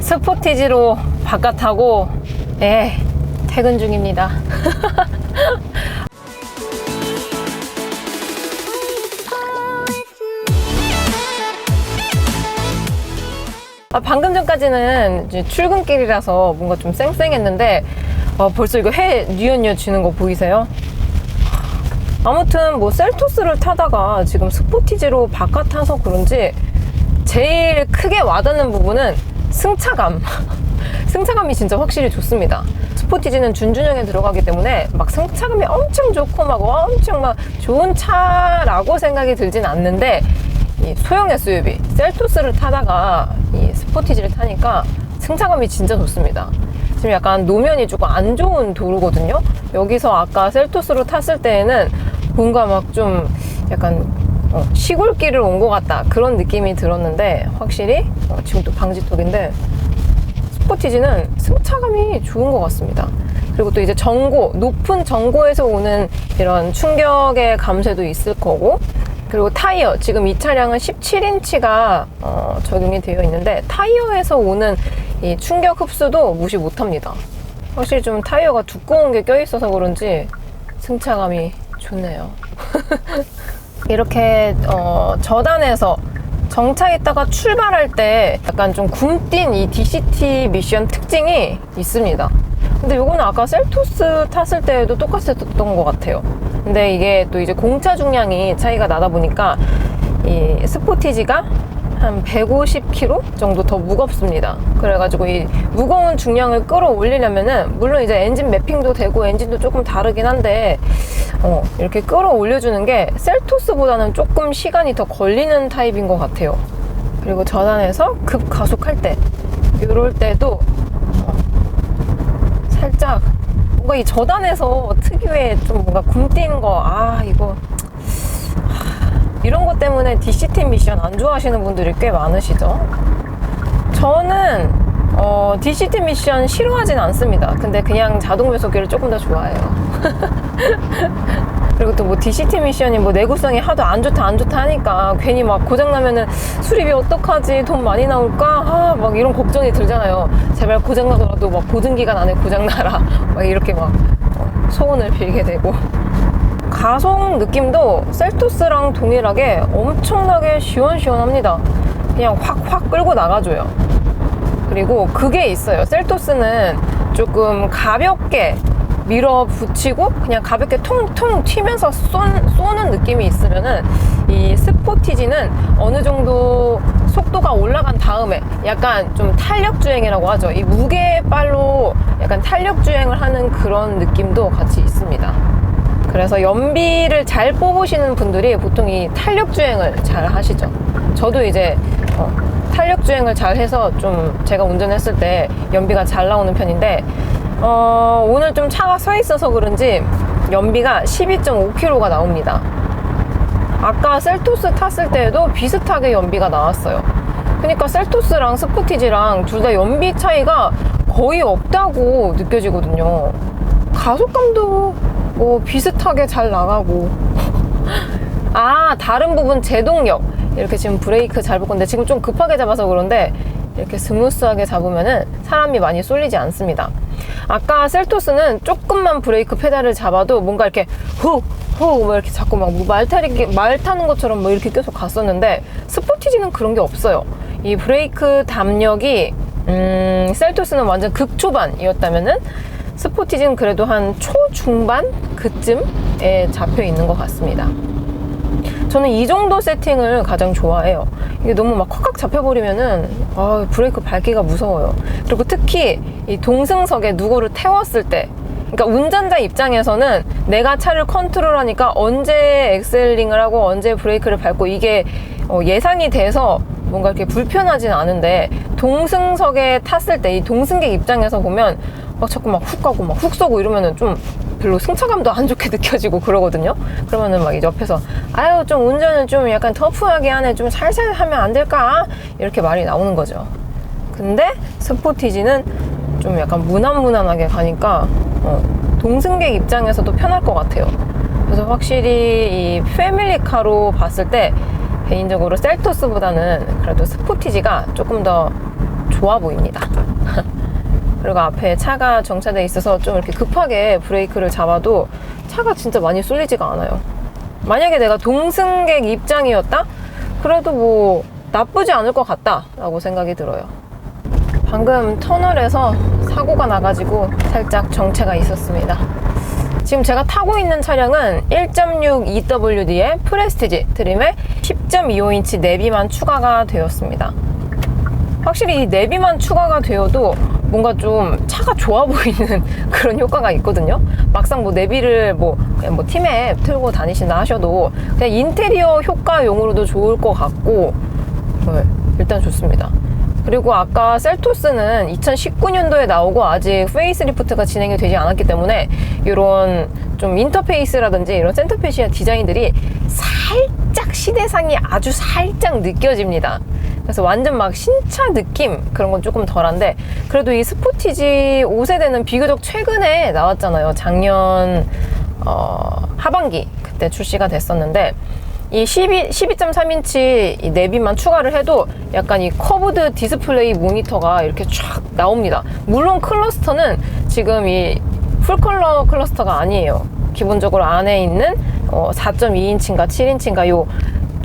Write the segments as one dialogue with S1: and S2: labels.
S1: 스포티지로 바깥하고 퇴근 중입니다. 방금 전까지는 이제 출근길이라서 뭔가 좀 쌩쌩했는데 벌써 이거 해 뉘엿뉘엿 지는 거 보이세요? 아무튼 뭐 셀토스를 타다가 지금 스포티지로 바깥타서 그런지 제일 크게 와닿는 부분은 승차감. 승차감이 진짜 확실히 좋습니다. 스포티지는 준준형에 들어가기 때문에 막 승차감이 엄청 좋고 막 엄청 막 좋은 차라고 생각이 들진 않는데, 이 소형 SUV 셀토스를 타다가 이 스포티지를 타니까 승차감이 진짜 좋습니다. 지금 약간 노면이 조금 안 좋은 도로거든요. 여기서 아까 셀토스로 탔을 때에는 뭔가 막 좀 약간 시골길을 온 것 같다 그런 느낌이 들었는데, 확실히 지금 또 방지턱인데 스포티지는 승차감이 좋은 것 같습니다. 그리고 또 이제 높은 전고에서 오는 이런 충격의 감쇄도 있을 거고, 그리고 타이어, 지금 이 차량은 17인치가 적용이 되어 있는데 타이어에서 오는 이 충격 흡수도 무시 못합니다. 확실히 좀 타이어가 두꺼운 게 껴있어서 그런지 승차감이 좋네요. 이렇게 저단에서 정차했다가 출발할 때 약간 좀 굼뛴 이 DCT 미션 특징이 있습니다. 근데 요거는 아까 셀토스 탔을 때에도 똑같았던 것 같아요. 근데 이게 또 이제 공차 중량이 차이가 나다 보니까 이 스포티지가 한 150kg 정도 더 무겁습니다. 그래가지고 이 무거운 중량을 끌어올리려면은, 물론 이제 엔진 매핑도 되고 엔진도 조금 다르긴 한데 이렇게 끌어올려주는 게 셀토스보다는 조금 시간이 더 걸리는 타입인 것 같아요. 그리고 저단에서 급가속할 때, 이럴 때도 살짝 뭔가 이 저단에서 특유의 좀 뭔가 굼뛰는 거, 이거 이런 것 때문에 DCT 미션 안 좋아하시는 분들이 꽤 많으시죠? 저는 DCT 미션 싫어하진 않습니다. 근데 그냥 자동 변속기를 조금 더 좋아해요. 그리고 또 뭐 DCT 미션이 뭐 내구성이 하도 안 좋다 하니까 괜히 막 고장나면은 수리비 어떡하지, 돈 많이 나올까, 막 이런 걱정이 들잖아요. 제발 고장나더라도 막 보증기간 안에 고장나라, 막 이렇게 막 소원을 빌게 되고. 가속 느낌도 셀토스랑 동일하게 엄청나게 시원시원합니다. 그냥 확 끌고 나가줘요. 그리고 그게 있어요. 셀토스는 조금 가볍게 밀어붙이고 그냥 가볍게 통통 튀면서 쏘는 느낌이 있으면은, 이 스포티지는 어느 정도 속도가 올라간 다음에 약간 좀 탄력주행이라고 하죠. 이 무게발로 약간 탄력주행을 하는 그런 느낌도 같이 있습니다. 그래서 연비를 잘 뽑으시는 분들이 보통 이 탄력주행을 잘 하시죠. 저도 이제 탄력주행을 잘 해서 좀 제가 운전했을 때 연비가 잘 나오는 편인데, 오늘 좀 차가 서 있어서 그런지 연비가 12.5km가 나옵니다. 아까 셀토스 탔을 때에도 비슷하게 연비가 나왔어요. 그러니까 셀토스랑 스포티지랑 둘 다 연비 차이가 거의 없다고 느껴지거든요. 가속감도 뭐 비슷하게 잘 나가고. 다른 부분 제동력, 이렇게 지금 브레이크 잘 볼 건데 지금 좀 급하게 잡아서 그런데 이렇게 스무스하게 잡으면은 사람이 많이 쏠리지 않습니다. 아까 셀토스는 조금만 브레이크 페달을 잡아도 뭔가 이렇게 훅 뭐 이렇게 자꾸 막 말 타는 것처럼 뭐 이렇게 계속 갔었는데, 스포티지는 그런 게 없어요. 이 브레이크 담력이 셀토스는 완전 극초반이었다면은 스포티지는 그래도 한 초중반 그쯤에 잡혀 있는 것 같습니다. 저는 이 정도 세팅을 가장 좋아해요. 이게 너무 막 콱콱 잡혀버리면은 브레이크 밟기가 무서워요. 그리고 특히 이 동승석에 누구를 태웠을 때, 그러니까 운전자 입장에서는 내가 차를 컨트롤하니까 언제 엑셀링을 하고 언제 브레이크를 밟고 이게 예상이 돼서 뭔가 이렇게 불편하진 않은데, 동승석에 tas을 때 이 동승객 입장에서 보면 막 자꾸 막 훅 가고 막 훅 쏘고 이러면은 좀 별로 승차감도 안 좋게 느껴지고 그러거든요. 그러면은 막 이제 옆에서 좀 운전을 좀 약간 터프하게 하네, 좀 살살 하면 안 될까, 이렇게 말이 나오는 거죠. 근데 스포티지는 좀 약간 무난무난하게 가니까 동승객 입장에서도 편할 것 같아요. 그래서 확실히 이 패밀리카로 봤을 때 개인적으로 셀토스보다는 그래도 스포티지가 조금 더 좋아 보입니다. 그리고 앞에 차가 정차돼 있어서 좀 이렇게 급하게 브레이크를 잡아도 차가 진짜 많이 쏠리지가 않아요. 만약에 내가 동승객 입장이었다? 그래도 뭐 나쁘지 않을 것 같다 라고 생각이 들어요. 방금 터널에서 사고가 나가지고 살짝 정체가 있었습니다. 지금 제가 타고 있는 차량은 1.6 EWD의 프레스티지 트림에 10.25인치 내비만 추가가 되었습니다. 확실히 이 내비만 추가가 되어도 뭔가 좀 차가 좋아 보이는 그런 효과가 있거든요. 막상 뭐 내비를 뭐 팀앱 틀고 다니신다 하셔도 그냥 인테리어 효과용으로도 좋을 것 같고, 네, 일단 좋습니다. 그리고 아까 셀토스는 2019년도에 나오고 아직 페이스리프트가 진행이 되지 않았기 때문에 이런 좀 인터페이스라든지 이런 센터페시아 디자인들이 살짝 시대상이 아주 살짝 느껴집니다. 그래서 완전 막 신차 느낌 그런 건 조금 덜한데, 그래도 이 스포티지 5세대는 비교적 최근에 나왔잖아요. 작년 하반기 그때 출시가 됐었는데, 이 12.3인치 이 내비만 추가를 해도 약간 이 커브드 디스플레이 모니터가 이렇게 쫙 나옵니다. 물론 클러스터는 지금 이 풀컬러 클러스터가 아니에요. 기본적으로 안에 있는 4.2인치인가 7인치인가 요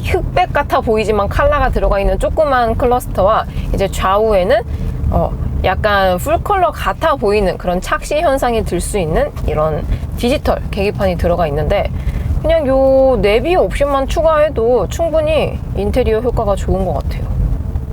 S1: 흑백 같아 보이지만 컬러가 들어가 있는 조그만 클러스터와 이제 좌우에는 약간 풀컬러 같아 보이는 그런 착시 현상이 들 수 있는 이런 디지털 계기판이 들어가 있는데, 그냥 요 내비 옵션만 추가해도 충분히 인테리어 효과가 좋은 것 같아요.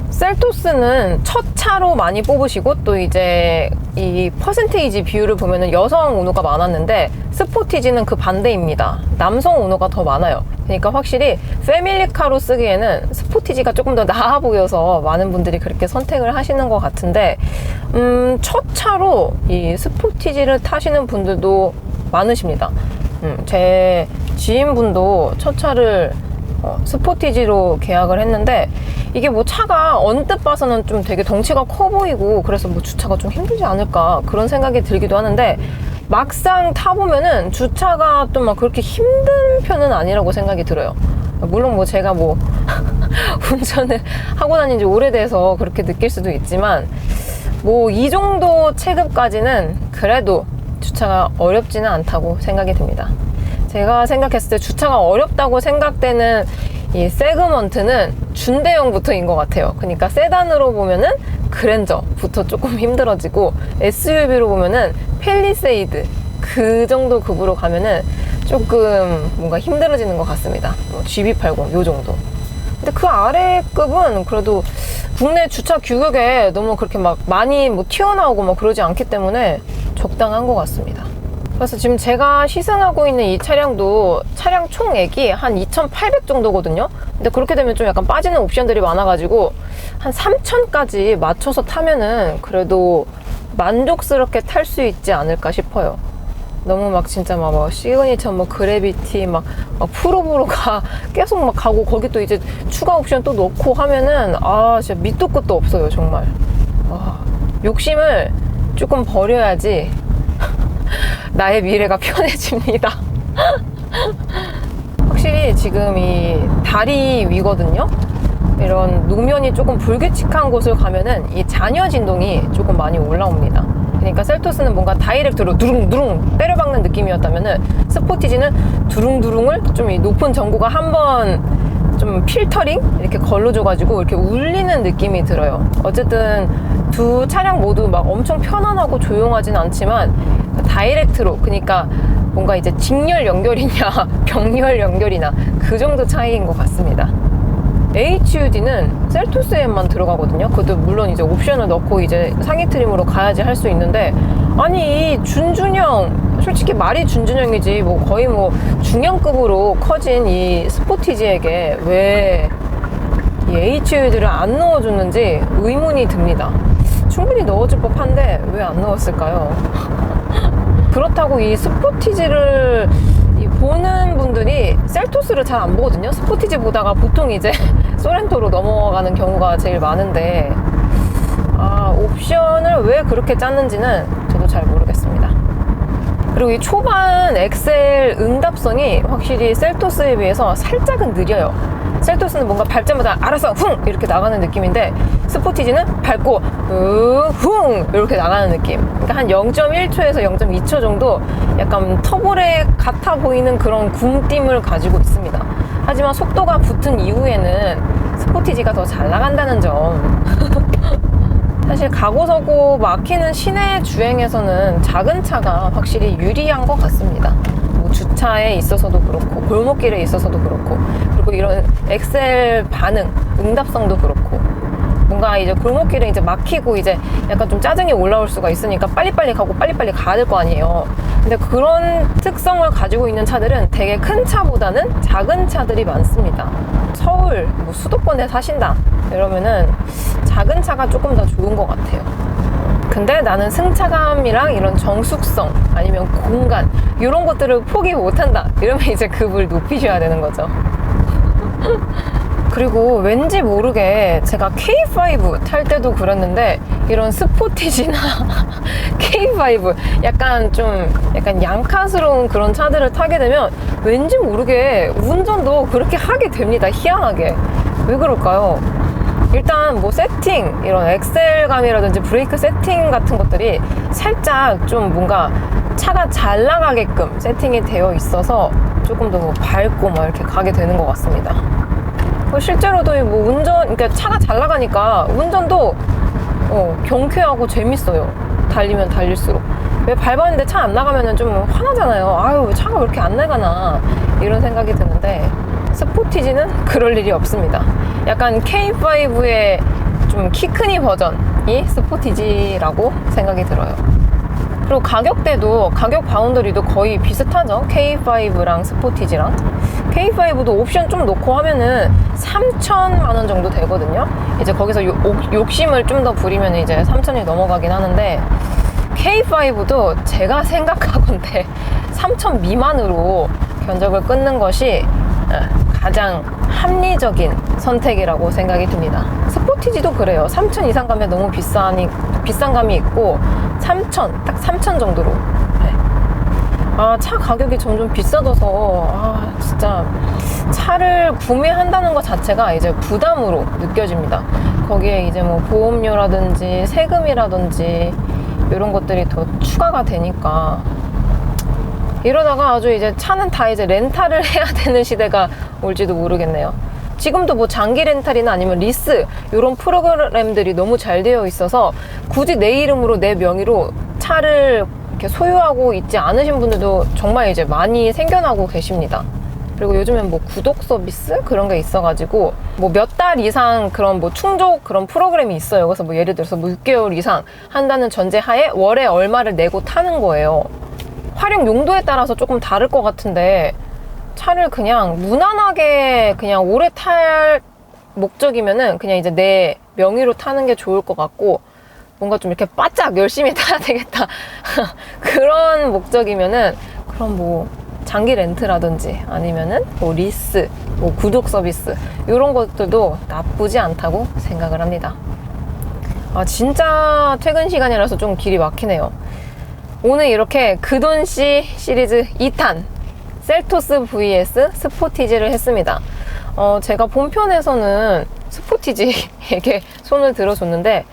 S1: 셀토스는 첫 차로 많이 뽑으시고 또 이제 이 퍼센테이지 비율을 보면은 여성 오너가 많았는데 스포티지는 그 반대입니다. 남성 오너가 더 많아요. 그러니까 확실히 패밀리카로 쓰기에는 스포티지가 조금 더 나아 보여서 많은 분들이 그렇게 선택을 하시는 것 같은데, 첫 차로 이 스포티지를 타시는 분들도 많으십니다. 제 지인분도 첫 차를 스포티지로 계약을 했는데, 이게 뭐 차가 언뜻 봐서는 좀 되게 덩치가 커 보이고 그래서 뭐 주차가 좀 힘들지 않을까 그런 생각이 들기도 하는데, 막상 타보면은 주차가 또 막 그렇게 힘든 편은 아니라고 생각이 들어요. 물론 뭐 제가 뭐 운전을 하고 다닌 지 오래돼서 그렇게 느낄 수도 있지만, 뭐 이 정도 체급까지는 그래도 주차가 어렵지는 않다고 생각이 듭니다. 제가 생각했을 때 주차가 어렵다고 생각되는 이 세그먼트는 준대형부터인 것 같아요. 그러니까 세단으로 보면은 그랜저부터 조금 힘들어지고, SUV로 보면은 팰리세이드 그 정도 급으로 가면은 조금 뭔가 힘들어지는 것 같습니다. 뭐 GB80 요 정도. 근데 그 아래 급은 그래도 국내 주차 규격에 너무 그렇게 막 많이 뭐 튀어나오고 막 그러지 않기 때문에 적당한 것 같습니다. 그래서 지금 제가 시승하고 있는 이 차량도 차량 총액이 한 2,800 정도거든요. 근데 그렇게 되면 좀 약간 빠지는 옵션들이 많아가지고 한 3,000까지 맞춰서 타면은 그래도 만족스럽게 탈 수 있지 않을까 싶어요. 너무 막 진짜 막 시그니처 뭐 그래비티 막 프로브로가 계속 막 가고, 거기 또 이제 추가 옵션 또 넣고 하면은 진짜 밑도 끝도 없어요 정말. 욕심을 조금 버려야지 나의 미래가 편해집니다. 확실히 지금 이 다리 위거든요. 이런 노면이 조금 불규칙한 곳을 가면은 이 잔여 진동이 조금 많이 올라옵니다. 그러니까 셀토스는 뭔가 다이렉트로 두릉두릉 때려박는 느낌이었다면은 스포티지는 두릉두릉을 좀 이 높은 전고가 한번 좀 필터링 이렇게 걸러줘가지고 이렇게 울리는 느낌이 들어요. 어쨌든 두 차량 모두 막 엄청 편안하고 조용하진 않지만 다이렉트로, 그러니까 뭔가 이제 직렬 연결이냐 병렬 연결이나 그 정도 차이인 것 같습니다. HUD는 셀토스에만 들어가거든요. 그것도 물론 이제 옵션을 넣고 이제 상위 트림으로 가야지 할 수 있는데, 아니 이 준준형, 솔직히 말이 준준형이지 뭐 거의 뭐 중형급으로 커진 이 스포티지에게 왜 이 HUD를 안 넣어줬는지 의문이 듭니다. 충분히 넣어줄 법한데 왜 안 넣었을까요? 그렇다고 이 스포티지를 보는 분들이 셀토스를 잘 안 보거든요. 스포티지 보다가 보통 이제 소렌토로 넘어가는 경우가 제일 많은데, 옵션을 왜 그렇게 짰는지는 저도 잘 모르겠습니다. 그리고 이 초반 엑셀 응답성이 확실히 셀토스에 비해서 살짝은 느려요. 셀토스는 뭔가 밟자마자 알아서 쿵 이렇게 나가는 느낌인데, 스포티지는 밟고 쿵 이렇게 나가는 느낌. 그러니까 한 0.1초에서 0.2초 정도 약간 터보레 같아 보이는 그런 굼띔을 가지고 있습니다. 하지만 속도가 붙은 이후에는 스포티지가 더 잘 나간다는 점. 사실 가고서고 막히는 시내 주행에서는 작은 차가 확실히 유리한 것 같습니다. 뭐 주차에 있어서도 그렇고 골목길에 있어서도 그렇고, 그리고 이런 엑셀 반응, 응답성도 그렇고, 뭔가 이제 골목길에 이제 막히고 이제 약간 좀 짜증이 올라올 수가 있으니까 빨리빨리 가고 빨리빨리 가야 될 거 아니에요. 근데 그런 특성을 가지고 있는 차들은 되게 큰 차보다는 작은 차들이 많습니다. 서울, 뭐 수도권에 사신다 이러면은 작은 차가 조금 더 좋은 것 같아요. 근데 나는 승차감이랑 이런 정숙성 아니면 공간 이런 것들을 포기 못한다 이러면 이제 급을 높이셔야 되는 거죠. 그리고 왠지 모르게 제가 K5 탈 때도 그랬는데, 이런 스포티지나 K5 약간 양카스러운 그런 차들을 타게 되면 왠지 모르게 운전도 그렇게 하게 됩니다. 희한하게. 왜 그럴까요? 일단 뭐 세팅, 이런 엑셀감이라든지 브레이크 세팅 같은 것들이 살짝 좀 뭔가 차가 잘 나가게끔 세팅이 되어 있어서 조금 더 뭐 밟고 막 이렇게 가게 되는 것 같습니다. 실제로도 뭐 그러니까 차가 잘 나가니까 운전도 경쾌하고 재밌어요. 달리면 달릴수록. 왜 밟았는데 차 안 나가면은 좀 화나잖아요. 아유, 왜 차가 왜 이렇게 안 나가나 이런 생각이 드는데, 스포티지는 그럴 일이 없습니다. 약간 K5의 좀 키 크니 버전이 스포티지라고 생각이 들어요. 그리고 가격대도, 가격 바운더리도 거의 비슷하죠. K5랑 스포티지랑. K5도 옵션 좀 놓고 하면은 3천만 원 정도 되거든요. 이제 거기서 욕심을 좀 더 부리면 이제 3천이 넘어가긴 하는데, K5도 제가 생각하건대 3천 미만으로 견적을 끊는 것이 가장 합리적인 선택이라고 생각이 듭니다. 스포티지도 그래요. 3천 이상 가면 너무 비싼 감이 있고, 3천, 딱 3천 정도로. 차 가격이 점점 비싸져서 진짜 차를 구매한다는 것 자체가 이제 부담으로 느껴집니다. 거기에 이제 뭐 보험료라든지 세금이라든지 이런 것들이 더 추가가 되니까, 이러다가 아주 이제 차는 다 이제 렌탈을 해야 되는 시대가 올지도 모르겠네요. 지금도 뭐 장기 렌탈이나 아니면 리스 이런 프로그램들이 너무 잘 되어 있어서 굳이 내 이름으로, 내 명의로 차를 이렇게 소유하고 있지 않으신 분들도 정말 이제 많이 생겨나고 계십니다. 그리고 요즘엔 뭐 구독 서비스 그런 게 있어가지고 뭐 몇 달 이상 그런 뭐 충족 그런 프로그램이 있어요. 그래서 뭐 예를 들어서 뭐 6개월 이상 한다는 전제하에 월에 얼마를 내고 타는 거예요. 활용 용도에 따라서 조금 다를 것 같은데, 차를 그냥 무난하게 그냥 오래 탈 목적이면은 그냥 이제 내 명의로 타는 게 좋을 것 같고, 뭔가 좀 이렇게 바짝 열심히 타야 되겠다 그런 목적이면은 그럼 뭐 장기 렌트라든지 아니면은 뭐 리스, 뭐 구독 서비스 이런 것들도 나쁘지 않다고 생각을 합니다. 진짜 퇴근 시간이라서 좀 길이 막히네요. 오늘 이렇게 그돈씨 시리즈 2탄 셀토스 vs 스포티지를 했습니다. 제가 본편에서는 스포티지에게 손을 들어줬는데,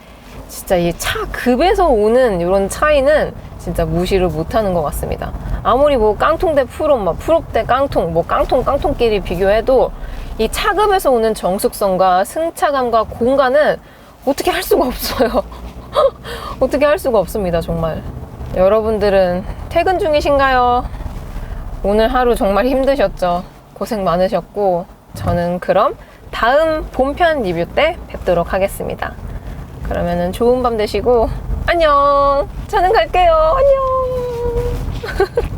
S1: 진짜 이 차 급에서 오는 이런 차이는 진짜 무시를 못하는 것 같습니다. 아무리 뭐 깡통 대 프롭, 막 프롭 대 깡통, 뭐 깡통끼리 비교해도 이 차급에서 오는 정숙성과 승차감과 공간은 어떻게 할 수가 없어요. 어떻게 할 수가 없습니다, 정말. 여러분들은 퇴근 중이신가요? 오늘 하루 정말 힘드셨죠? 고생 많으셨고, 저는 그럼 다음 본편 리뷰 때 뵙도록 하겠습니다. 그러면은 좋은 밤 되시고 안녕. 저는 갈게요. 안녕.